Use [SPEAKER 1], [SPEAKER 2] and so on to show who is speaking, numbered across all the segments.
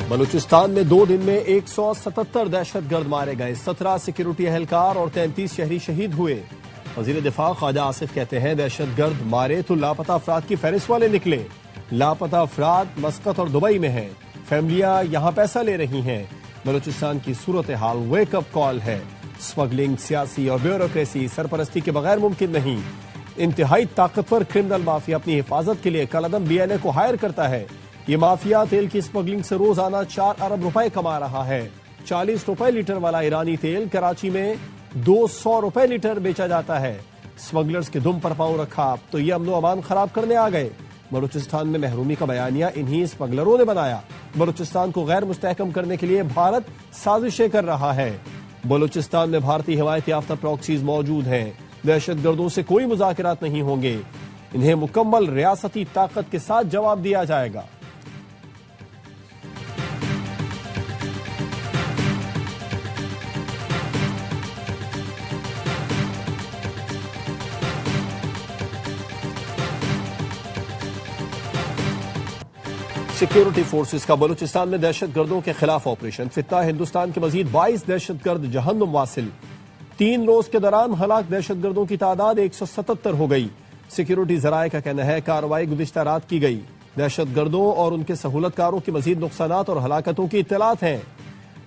[SPEAKER 1] بلوچستان میں 2 دن میں 177 دہشت گرد مارے گئے، 17 سیکیورٹی اہلکار اور 33 شہری شہید ہوئے۔ وزیر دفاع خواجہ آصف کہتے ہیں دہشت گرد مارے تو لاپتہ افراد کی فہرست والے نکلے۔ لاپتہ افراد مسقط اور دبئی میں ہیں، فیملیاں یہاں پیسہ لے رہی ہیں۔ بلوچستان کی صورتحال ویک اپ کال ہے۔ سمگلنگ، سیاسی اور بیوروکریسی سرپرستی کے بغیر ممکن نہیں۔ انتہائی طاقتور کرمنل مافیا اپنی حفاظت کے لیے کالعدم BNA کو ہائر کرتا ہے۔ یہ مافیا تیل کی سمگلنگ سے روزانہ 4 ارب روپے کما رہا ہے۔ 40 روپے لیٹر والا ایرانی تیل کراچی میں 200 روپے لیٹر بیچا جاتا ہے۔ سمگلرز کے دم پر پاؤں رکھا تو یہ امن و امان خراب کرنے آ گئے۔ بلوچستان میں محرومی کا بیانیہ انہی سمگلروں نے بنایا۔ بلوچستان کو غیر مستحکم کرنے کے لیے بھارت سازشیں کر رہا ہے۔ بلوچستان میں بھارتی حمایت یافتہ پراکسیز موجود ہیں۔ دہشت گردوں سے کوئی مذاکرات نہیں ہوں گے، انہیں مکمل ریاستی طاقت کے ساتھ جواب دیا جائے گا۔ سیکیورٹی فورسز کا بلوچستان میں دہشت گردوں کے خلاف آپریشن فتنہ، ہندوستان کے مزید 22 دہشت گرد جہنم واصل۔ 3 روز کے دوران ہلاک دہشت گردوں کی تعداد 177 ہو گئی۔ سیکیورٹی ذرائع کا کہنا ہے کارروائی گزشتہ رات کی گئی۔ دہشت گردوں اور ان کے سہولت کاروں کی مزید نقصانات اور ہلاکتوں کی اطلاعات ہیں۔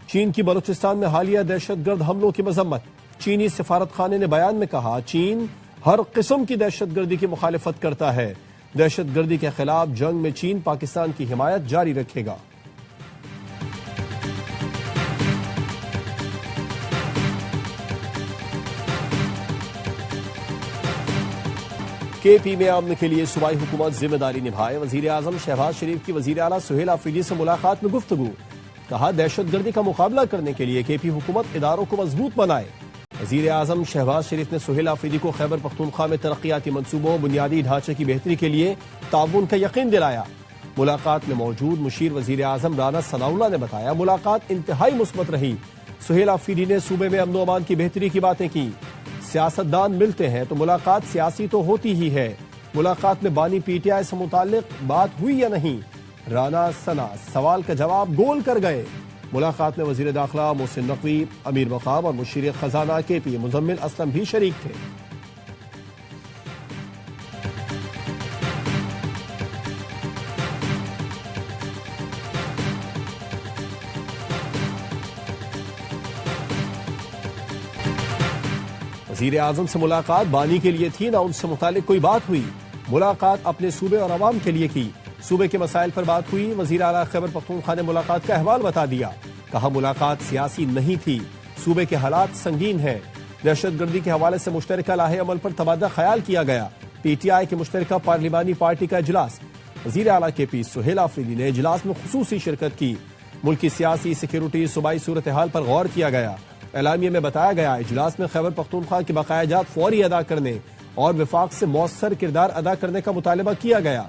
[SPEAKER 1] چین کی بلوچستان میں حالیہ دہشت گرد حملوں کی مذمت۔ چینی سفارت خانے نے بیان میں کہا چین ہر قسم کی دہشت گردی کی مخالفت کرتا ہے۔ دہشت گردی کے خلاف جنگ میں چین پاکستان کی حمایت جاری رکھے گا۔ KP میں امن کے لیے صوبائی حکومت ذمہ داری نبھائے، وزیر اعظم شہباز شریف کی وزیر اعلیٰ سہیل آفریدی سے ملاقات میں گفتگو۔ کہا دہشت گردی کا مقابلہ کرنے کے لیے KP حکومت اداروں کو مضبوط بنائے۔ وزیر اعظم شہباز شریف نے سہیل آفریدی کو خیبر پختونخوا میں ترقیاتی منصوبوں، بنیادی ڈھانچے کی بہتری کے لیے تعاون کا یقین دلایا۔ ملاقات میں موجود مشیر وزیر اعظم رانا ثناءاللہ نے بتایا ملاقات انتہائی مثبت رہی۔ سہیل آفریدی نے صوبے میں امن و امان کی بہتری کی باتیں کی۔ سیاستدان ملتے ہیں تو ملاقات سیاسی تو ہوتی ہی ہے۔ ملاقات میں بانی PTI سے متعلق بات ہوئی یا نہیں؟ رانا ثنا سوال کا جواب گول کر گئے۔ ملاقات میں وزیر داخلہ محسن نقوی، امیر مقام اور مشیر خزانہ KP مزمل اسلم بھی شریک تھے۔ وزیر اعظم سے ملاقات بانی کے لیے تھی، نہ ان سے متعلق کوئی بات ہوئی۔ ملاقات اپنے صوبے اور عوام کے لیے کی، صوبے کے مسائل پر بات ہوئی۔ وزیر اعلیٰ خیبر پختونخوا نے ملاقات کا احوال بتا دیا۔ کہا ملاقات سیاسی نہیں تھی، صوبے کے حالات سنگین ہیں۔ دہشت گردی کے حوالے سے مشترکہ لاہے عمل پر تبادلہ خیال کیا گیا۔ PTI کے مشترکہ پارلیمانی پارٹی کا اجلاس۔ وزیر اعلیٰ KP سہیل آفریدی نے اجلاس میں خصوصی شرکت کی۔ ملکی سیاسی، سیکیورٹی، صوبائی صورتحال پر غور کیا گیا۔ اعلامیے میں بتایا گیا اجلاس میں خیبر پختونخوا کے بقایا جات فوری ادا کرنے اور وفاق سے مؤثر کردار ادا کرنے کا مطالبہ کیا گیا۔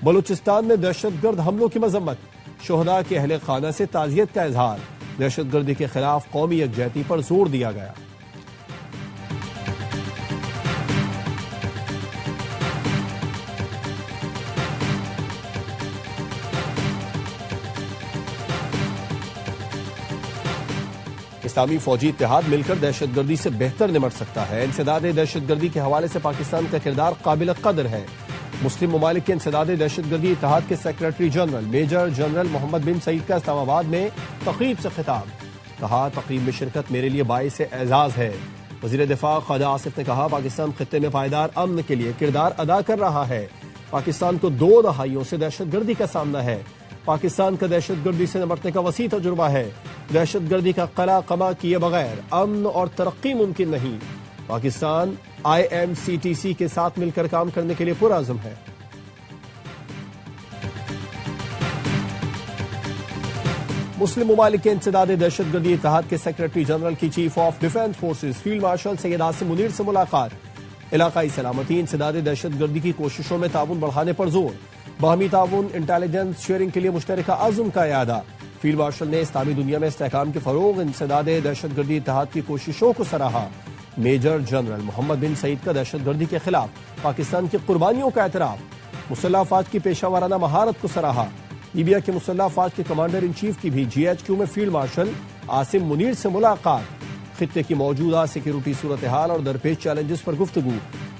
[SPEAKER 1] بلوچستان میں دہشت گرد حملوں کی مذمت، شہداء کے اہل خانہ سے تعزیت کا اظہار۔ دہشت گردی کے خلاف قومی یکجہتی پر زور دیا گیا۔ اسلامی فوجی اتحاد مل کر دہشت گردی سے بہتر نمٹ سکتا ہے۔ انسداد دہشت گردی کے حوالے سے پاکستان کا کردار قابل قدر ہے۔ مسلم ممالک کے انسداد دہشت گردی اتحاد کے سیکریٹری جنرل میجر جنرل محمد بن سعید کا اسلام آباد میں تقریب سے خطاب۔ کہا تقریب میں شرکت میرے لیے باعث اعزاز ہے۔ وزیر دفاع خواجہ آصف نے کہا پاکستان خطے میں پائیدار امن کے لیے کردار ادا کر رہا ہے۔ پاکستان کو 2 دہائیوں سے دہشت گردی کا سامنا ہے۔ پاکستان کا دہشت گردی سے نمٹنے کا وسیع تجربہ ہے۔ دہشت گردی کا قلع قمع کیے بغیر امن اور ترقی ممکن نہیں۔ پاکستان IMCTC کے ساتھ مل کر کام کرنے کے لیے پرعزم ہے۔ مسلم ممالک کے انسداد دہشت گردی اتحاد کے سیکریٹری جنرل کی chief of defence forces field marshal Syed Asim Munir سے ملاقات۔ علاقائی سلامتی، انسداد دہشت گردی کی کوششوں میں تعاون بڑھانے پر زور۔ باہمی تعاون، انٹیلیجنس شیئرنگ کے لیے مشترکہ عزم کا اعادہ۔ فیلڈ مارشل نے اسلامی دنیا میں استحکام کے فروغ، انسداد دہشت گردی اتحاد کی کوششوں کو سراہا۔ میجر جنرل محمد بن سعید کا دہشت گردی کے خلاف پاکستان کی قربانیوں کا اعتراف، مسلح افواج کی پیشہ ورانہ مہارت کو سراہا۔ لیبیا کے مسلح افواج کے کمانڈر ان چیف کی بھی جی ایچ کیو میں فیلڈ مارشل عاصم منیر سے ملاقات، خطے کی موجودہ سیکیورٹی صورتحال اور درپیش چیلنجز پر گفتگو۔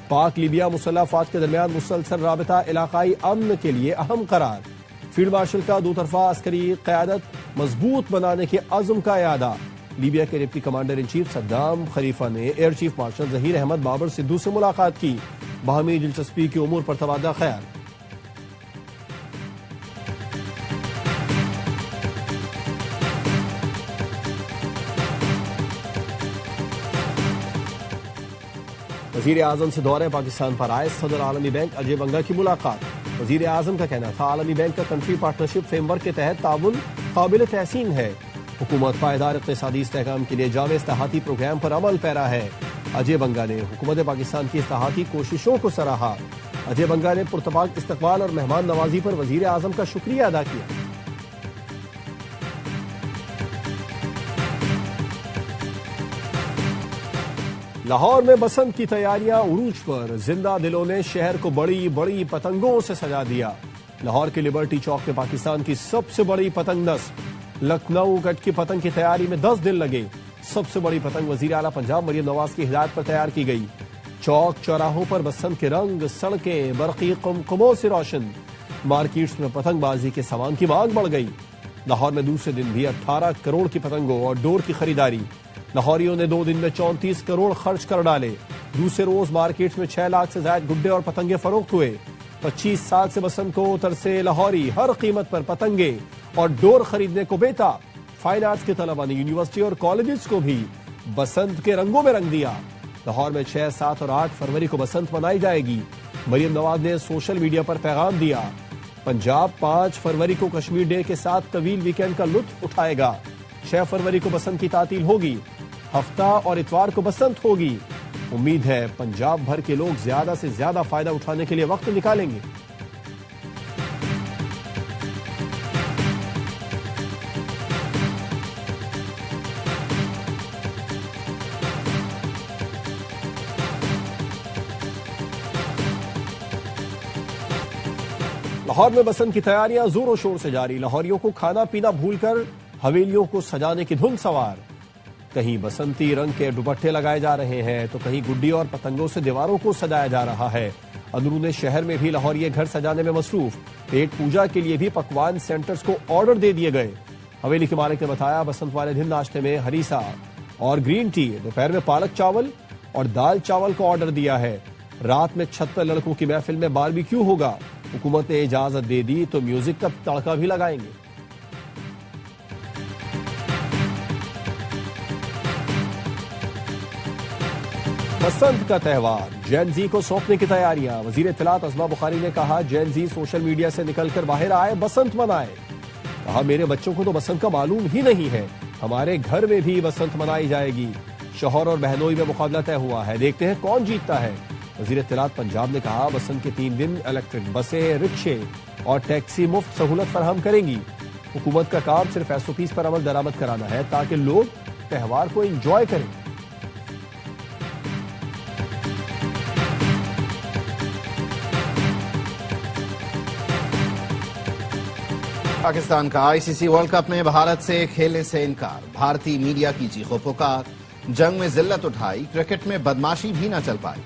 [SPEAKER 1] پاک لیبیا مسلح افواج کے درمیان مسلسل رابطہ علاقائی امن کے لیے اہم قرار، فیلڈ مارشل کا دو طرفہ عسکری قیادت مضبوط بنانے کے عزم کا اعادہ۔ لیبیا کے deputy commander in chief Saddam Khalifa نے air chief marshal Zaheer Ahmed Babar Sidhu سے ملاقات کی، باہمی دلچسپی کے امور پر تبادلہ خیال۔ وزیر اعظم سے دورہ پاکستان پر آئے صدر عالمی بینک اجے بنگا کی ملاقات۔ وزیر اعظم کا کہنا تھا عالمی بینک کا کنٹری پارٹنرشپ فریم ورک کے تحت تعاون قابل تحسین ہے، حکومت پائیدار اقتصادی استحکام کے لیے جامع اصلاحاتی پروگرام پر عمل پیرا ہے۔ اجے بنگا نے حکومت پاکستان کی اصلاحاتی کوششوں کو سراہا۔ اجے بنگا نے پرتپاک استقبال اور مہمان نوازی پر وزیر اعظم کا شکریہ ادا کیا۔ لاہور میں بسنت کی تیاریاں عروج پر، زندہ دلوں نے شہر کو بڑی بڑی پتنگوں سے سجا دیا۔ لاہور کے لبرٹی چوک میں پاکستان کی سب سے بڑی پتنگ نصب، لکھنؤ گٹ کی پتنگ کی تیاری میں 10 دن لگے۔ سب سے بڑی پتنگ وزیر اعلیٰ پنجاب مریم نواز کی ہدایت پر تیار کی گئی۔ چوک چوراہوں پر بسنت کے رنگ، سڑکیں برقی قمقموں سے روشن، مارکیٹس میں پتنگ بازی کے سامان کی مانگ بڑھ گئی۔ لاہور میں دوسرے دن بھی 18 کروڑ کی پتنگوں اور ڈور کی خریداری، لاہوریوں نے 2 دن میں 34 کروڑ خرچ کر ڈالے۔ دوسرے روز مارکیٹ میں 6 لاکھ سے زائد گڈے اور پتنگیں فروخت ہوئے۔ 25 سال سے بسنت کو ترسے لاہوری ہر قیمت پر پتنگیں اور ڈور خریدنے کو بیتا۔ فائن آرٹس کے طلباء نے یونیورسٹی اور کالجز کو بھی بسنت کے رنگوں میں رنگ دیا۔ لاہور میں 6، 7 اور 8 فروری کو بسنت منائی جائے گی۔ مریم نواز نے سوشل میڈیا پر پیغام دیا، پنجاب 5 فروری کو کشمیر ڈے کے ساتھ طویل ویکینڈ کا لطف اٹھائے گا۔ 6 فروری کو بسنت کی تعطیل ہوگی، ہفتہ اور اتوار کو بسنت ہوگی۔ امید ہے پنجاب بھر کے لوگ زیادہ سے زیادہ فائدہ اٹھانے کے لیے وقت نکالیں گے۔ لاہور میں بسنت کی تیاریاں زور و شور سے جاری، لاہوریوں کو کھانا پینا بھول کر حویلیوں کو سجانے کی دھن سوار۔ کہیں بسنتی رنگ کے دوپٹے لگائے جا رہے ہیں تو کہیں گڈی اور پتنگوں سے دیواروں کو سجایا جا رہا ہے۔ اندرون شہر میں بھی لاہوریے گھر سجانے میں مصروف، پیٹ پوجا کے لیے بھی پکوان سینٹرز کو آرڈر دے دیے گئے۔ حویلی کے مالک نے بتایا بسنت والے دن ناشتے میں ہریسا اور گرین ٹی، دوپہر میں پالک چاول اور دال چاول کو آرڈر دیا ہے۔ رات میں چھت پر لڑکوں کی محفل میں باربیکیو ہوگا۔ حکومت نے اجازت دے دی تو میوزک کا تڑکا بھی لگائیں گے۔ بسنت کا تہوار، جین زی کو سونپنے کی تیاریاں، وزیر اطلاعات عظمیٰ بخاری نے کہا جین زی سوشل میڈیا سے نکل کر باہر آئے، بسنت منائے۔ کہا میرے بچوں کو تو بسنت کا معلوم ہی نہیں ہے، ہمارے گھر میں بھی بسنت منائی جائے گی۔ شوہر اور بہنوئی میں مقابلہ طے ہوا ہے، دیکھتے ہیں کون جیتتا ہے۔ وزیر اطلاعات پنجاب نے کہا بسنت کے 3 دن الیکٹرک بسیں، رکشے اور ٹیکسی مفت سہولت فراہم کریں گی۔ حکومت کا کام صرف SOPs پر عمل درآمد کرانا ہے تاکہ لوگ تہوار کو انجوائے کریں۔
[SPEAKER 2] پاکستان کا ICC ورلڈ کپ میں بھارت سے کھیلنے سے انکار، بھارتی میڈیا کی چیخو پکار، جنگ میں ذلت اٹھائی، کرکٹ میں بدماشی بھی نہ چل پائی۔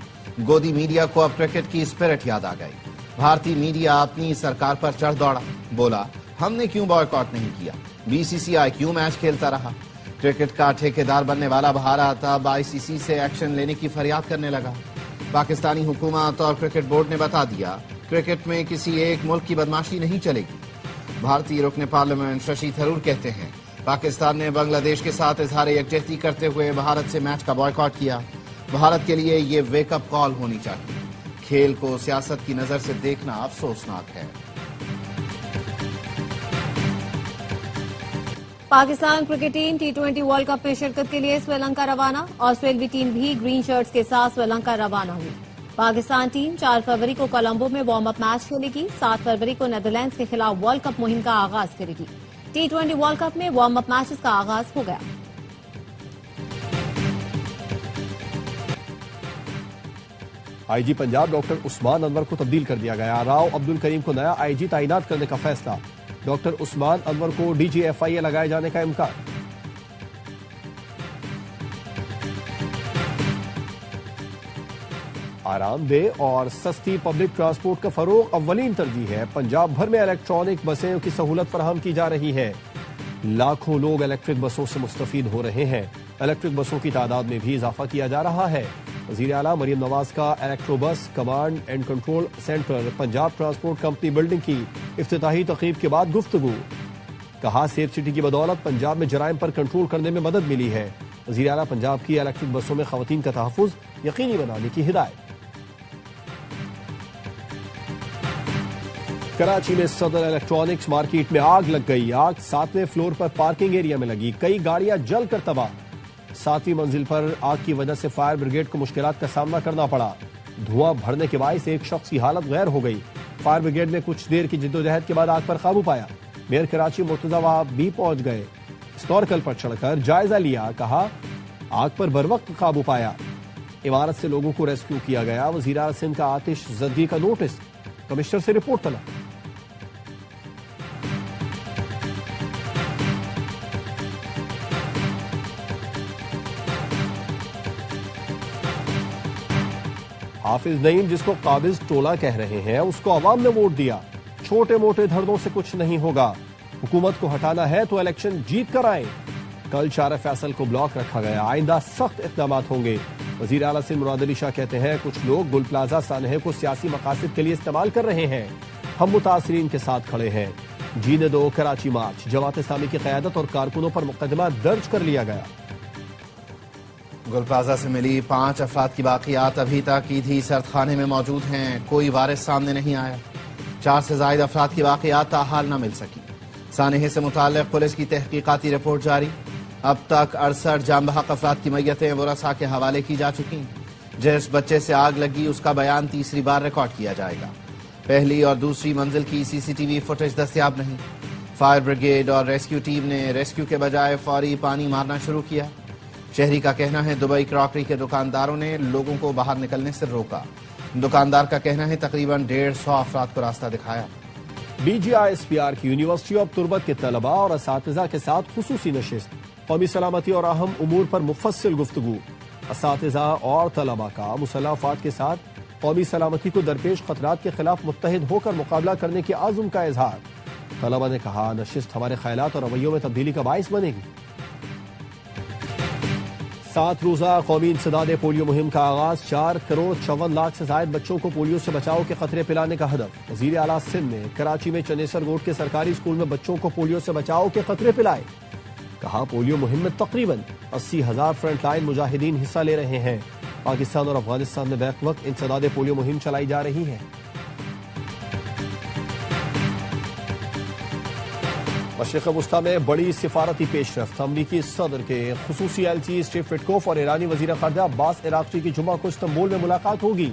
[SPEAKER 2] گودی میڈیا کو اب کرکٹ کی اسپرٹ یاد آ گئی۔ بھارتی میڈیا اپنی سرکار پر چڑھ دوڑا، بولا ہم نے کیوں بائیکاٹ نہیں کیا، BCCI کیوں میچ کھیلتا رہا۔ کرکٹ کا ٹھیکیدار بننے والا بھارت اب ICC سے ایکشن لینے کی فریاد کرنے لگا۔ پاکستانی حکومت اور کرکٹ بورڈ نے بتا دیا کرکٹ میں کسی ایک ملک کی بدماشی نہیں چلے گی۔ بھارتی رکن پارلیمنٹ ششی تھرور کہتے ہیں پاکستان نے بنگلہ دیش کے ساتھ اظہار یکجہتی کرتے ہوئے بھارت سے میچ کا بائیکاٹ کیا۔ بھارت کے لیے یہ ویک اپ کال ہونی چاہیے۔ کھیل کو سیاست کی نظر سے دیکھنا افسوسناک ہے۔
[SPEAKER 3] Pakistan cricket team T20 world cup میں شرکت کے لیے سری لنکا روانہ، آسٹریلوی ٹیم بھی گرین شرٹس کے ساتھ سری لنکا روانہ ہوئی۔ پاکستان ٹیم 4 فروری کو کولمبو میں وارم اپ میچ کھیلے گی، 7 فروری کو نیدرلینڈز کے خلاف ورلڈ کپ مہم کا آغاز کرے گی۔ T20 ورلڈ کپ میں وارم اپ میچز کا آغاز ہو گیا۔
[SPEAKER 1] IG پنجاب ڈاکٹر عثمان انور کو تبدیل کر دیا گیا، راؤ عبد الکریم کو نیا IG تعینات کرنے کا فیصلہ۔ ڈاکٹر عثمان انور کو ڈی جی ایف آئی اے لگائے جانے کا امکان۔ آرام دہ اور سستی پبلک ٹرانسپورٹ کا فروغ اولین ترجیح ہے۔ پنجاب بھر میں الیکٹرانک بسیں کی سہولت فراہم کی جا رہی ہے۔ لاکھوں لوگ الیکٹرک بسوں سے مستفید ہو رہے ہیں۔ الیکٹرک بسوں کی تعداد میں بھی اضافہ کیا جا رہا ہے۔ وزیر اعلیٰ مریم نواز کا الیکٹرو بس command and control centre Punjab transport company building کی افتتاحی تقریب کے بعد گفتگو۔ کہا سیف سٹی کی بدولت پنجاب میں جرائم پر کنٹرول کرنے میں مدد ملی ہے۔ وزیر اعلیٰ پنجاب کی الیکٹرک بسوں میں خواتین کا تحفظ یقینی بنانے کی ہدایت۔ کراچی میں صدر الیکٹرانکس مارکیٹ میں آگ لگ گئی۔ آگ 7ویں فلور پر پارکنگ ایریا میں لگی۔ کئی گاڑیاں جل کر تباہ۔ 7ویں منزل پر آگ کی وجہ سے فائر بریگیڈ کو مشکلات کا سامنا کرنا پڑا۔ دھواں بھرنے کے باعث ایک شخص کی حالت غیر ہو گئی۔ فائر بریگیڈ نے کچھ دیر کی جدوجہد کے بعد آگ پر قابو پایا۔ میئر کراچی مرتضی وہاب بھی پہنچ گئے۔ اسنورکل پر چڑھ کر جائزہ لیا۔ کہا آگ پر بروقت قابو پایا۔ عمارت سے لوگوں کو ریسکیو کیا گیا۔ وزیر اعلیٰ سندھ کا آتش زدگی کا نوٹس، کمشنر سے رپورٹ طلب۔ حافظ نعیم جس کو قابض ٹولہ کہہ رہے ہیں اس کو عوام نے ووٹ دیا۔ چھوٹے موٹے دھڑوں سے کچھ نہیں ہوگا۔ حکومت کو ہٹانا ہے تو الیکشن جیت کر آئیں۔ کل چارہ فیصل کو بلاک رکھا گیا۔ آئندہ سخت اقدامات ہوں گے۔ وزیر اعلیٰ سندھ مراد علی شاہ کہتے ہیں کچھ لوگ گل پلازہ سانحے کو سیاسی مقاصد کے لیے استعمال کر رہے ہیں۔ ہم متاثرین کے ساتھ کھڑے ہیں۔ جینے دو کراچی مارچ، جماعت اسلامی کی قیادت اور کارکنوں پر مقدمہ درج کر لیا گیا۔
[SPEAKER 2] گل پلازہ سے ملی 5 افراد کی باقیات ابھی تک ایدھی سرد خانے میں موجود ہیں۔ کوئی وارث سامنے نہیں آیا۔ 4 سے زائد افراد کی باقیات تاحال نہ مل سکی۔ سانحے سے متعلق پولیس کی تحقیقاتی رپورٹ جاری۔ اب تک 68 جاں بحق افراد کی میتیں ورثاء کے حوالے کی جا چکی ہیں۔ جس بچے سے آگ لگی اس کا بیان تیسری بار ریکارڈ کیا جائے گا۔ پہلی اور دوسری منزل کی سی سی ٹی وی فوٹیج دستیاب نہیں۔ فائر بریگیڈ اور ریسکیو ٹیم نے ریسکیو کے بجائے فوری پانی مارنا شروع کیا۔ شہری کا کہنا ہے دبئی کراکری کے دکانداروں نے لوگوں کو باہر نکلنے سے روکا۔ دکاندار کا کہنا ہے تقریباً 150 افراد کو راستہ دکھایا۔
[SPEAKER 1] B G I S P R کی یونیورسٹی آف تربت کے طلباء اور اساتذہ کے ساتھ خصوصی نشست۔ قومی سلامتی اور اہم امور پر مفصل گفتگو۔ اساتذہ اور طلباء کا مسلح افراد کے ساتھ قومی سلامتی کو درپیش خطرات کے خلاف متحد ہو کر مقابلہ کرنے کے عزم کا اظہار۔ طلباء نے کہا نشست ہمارے خیالات اور رویوں میں تبدیلی کا باعث بنے گی۔ 7 روزہ قومی انسداد پولیو مہم کا آغاز۔ 4 کروڑ 54 لاکھ سے زائد بچوں کو پولیو سے بچاؤ کے قطرے پلانے کا ہدف۔ وزیر اعلیٰ سندھ نے کراچی میں چنیسر روڈ کے سرکاری اسکول میں بچوں کو پولیو سے بچاؤ کے قطرے پلائے۔ کہا پولیو مہم میں تقریباً 80,000 فرنٹ لائن مجاہدین حصہ لے رہے ہیں۔ پاکستان اور افغانستان میں بیک وقت انسداد پولیو مہم چلائی جا رہی ہے۔ مشرق وسطی میں بڑی سفارتی پیش رفت۔ امریکی صدر کے خصوصی ایل سی اسٹیو وٹکوف اور ایرانی وزیر خارجہ عباس عراقچی کی جمعہ کو استنبول میں ملاقات ہوگی۔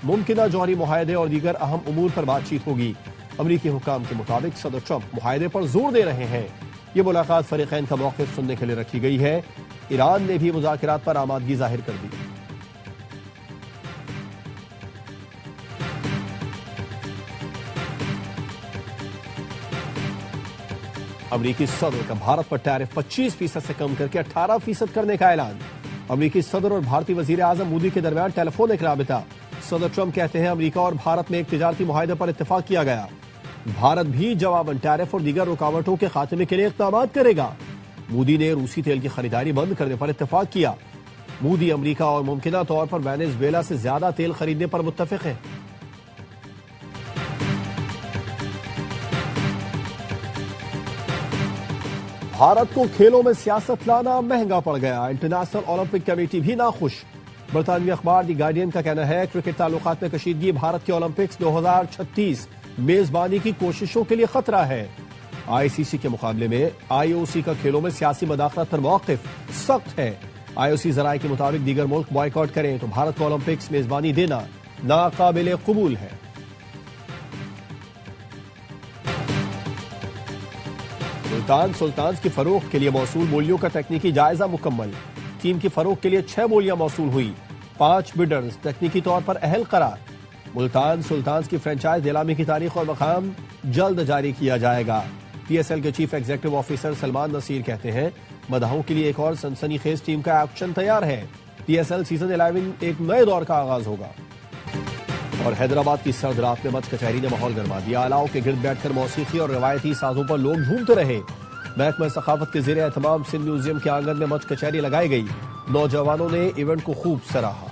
[SPEAKER 1] ممکنہ جوہری معاہدے اور دیگر اہم امور پر بات چیت ہوگی۔ امریکی حکام کے مطابق صدر ٹرمپ معاہدے پر زور دے رہے ہیں۔ یہ ملاقات فریقین کا موقف سننے کے لیے رکھی گئی ہے۔ ایران نے بھی مذاکرات پر آمادگی ظاہر کر دی۔ امریکی صدر کا بھارت پر ٹیرف 25% سے کم کر کے 18% کرنے کا اعلان۔ امریکی صدر اور بھارتی وزیر اعظم مودی کے درمیان ٹیلیفونک رابطہ۔ صدر ٹرمپ کہتے ہیں امریکہ اور بھارت میں ایک تجارتی معاہدے پر اتفاق کیا گیا۔ بھارت بھی جواباً ٹیرف اور دیگر رکاوٹوں کے خاتمے کے لیے اقدامات کرے گا۔ مودی نے روسی تیل کی خریداری بند کرنے پر اتفاق کیا۔ مودی امریکہ اور ممکنہ طور پر وینزویلا سے زیادہ تیل خریدنے پر متفق ہیں۔ بھارت کو کھیلوں میں سیاست لانا مہنگا پڑ گیا۔ انٹرنیشنل اولمپک کمیٹی بھی ناخوش۔ برطانوی اخبار دی گارڈین کا کہنا ہے کرکٹ تعلقات میں کشیدگی بھارت کے اولمپکس 2036 میزبانی کی کوششوں کے لیے خطرہ ہے۔ آئی سی سی کے مقابلے میں آئی او سی کا کھیلوں میں سیاسی مداخلت پر موقف سخت ہے۔ آئی او سی ذرائع کے مطابق دیگر ملک بائیکاٹ کریں تو بھارت کو اولمپکس میزبانی دینا ناقابل قبول ہے۔ سلطانز کی فروخت کے لیے موصول بولیوں کا تکنیکی جائزہ مکمل۔ ٹیم کی فروخت کے لیے 6 بولیاں موصول ہوئی۔ 5 بڈرز تکنیکی طور پر اہل قرار۔ ملتان سلطانز کی فرنچائز نیلامی کی تاریخ اور مقام جلد جاری کیا جائے گا۔ پی ایس ایل کے chief executive officer Salman Nasir کہتے ہیں مداحوں کے لیے ایک اور سنسنی خیز ٹیم کا ایکشن تیار ہے۔ پی ایس ایل سیزن 11 ایک نئے دور کا آغاز ہوگا۔ اور حیدرآباد کی سرد رات میں مچھ کچہری نے ماحول گرما دیا۔ الاؤ کے گرد بیٹھ کر موسیقی اور روایتی سازوں پر لوگ جھومتے رہے۔ محکمہ ثقافت کے زیر اہتمام سندھ میوزیم کے آنگن میں مچھ کچہری لگائی گئی۔ نوجوانوں نے ایونٹ کو خوب سراہا۔